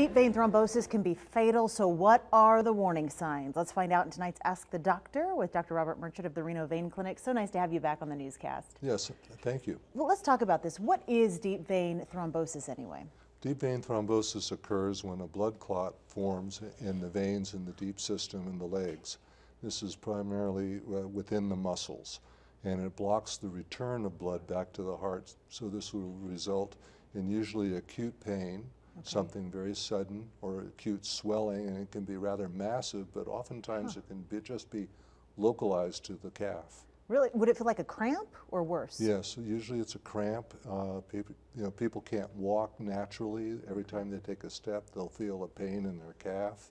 Deep vein thrombosis can be fatal, so what are the warning signs? Let's find out in tonight's Ask the Doctor with Dr. Robert Merchant of the Reno Vein Clinic. So nice to have you back on the newscast. Yes, thank you. Well, let's talk about this. What is deep vein thrombosis anyway? Deep vein thrombosis occurs when a blood clot forms in the veins in the deep system in the legs. This is primarily within the muscles, and it blocks the return of blood back to the heart. So this will result in usually acute pain, something very sudden, or acute swelling, and it can be rather massive, but oftentimes it can just be localized to the calf. Really? Would it feel like a cramp or worse? Yes, usually it's a cramp. People can't walk naturally. Every time they take a step, they'll feel a pain in their calf,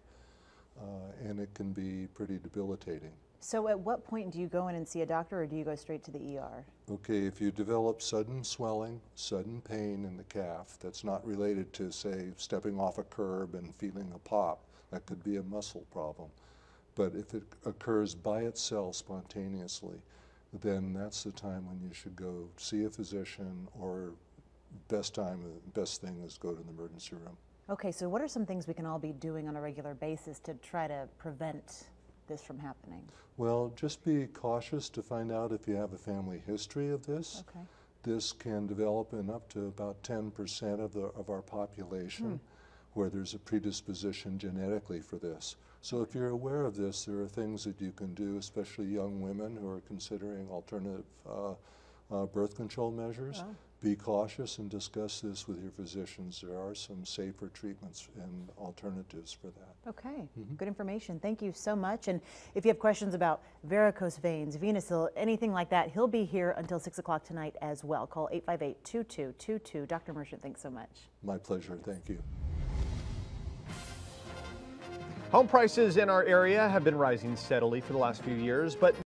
and it can be pretty debilitating. So at what point do you go in and see a doctor, or do you go straight to the ER? Okay, if you develop sudden swelling, sudden pain in the calf, that's not related to, say, stepping off a curb and feeling a pop. That could be a muscle problem. But if it occurs by itself spontaneously, then that's the time when you should go see a physician, or best thing is go to the emergency room. Okay, so what are some things we can all be doing on a regular basis to try to prevent this from happening? Well, just be cautious to find out if you have a family history of this. Okay. This can develop in up to about 10% of our population, where there's a predisposition genetically for this. So if you're aware of this, there are things that you can do, especially young women who are considering alternative birth control measures. Oh. Be cautious and discuss this with your physicians. There are some safer treatments and alternatives for that. Okay, good information. Thank you so much. And if you have questions about varicose veins, venous hill, anything like that, he'll be here until 6 o'clock tonight as well. Call 858-2222. Dr. Merchant, thanks so much. My pleasure. Thank you. Home prices in our area have been rising steadily for the last few years, but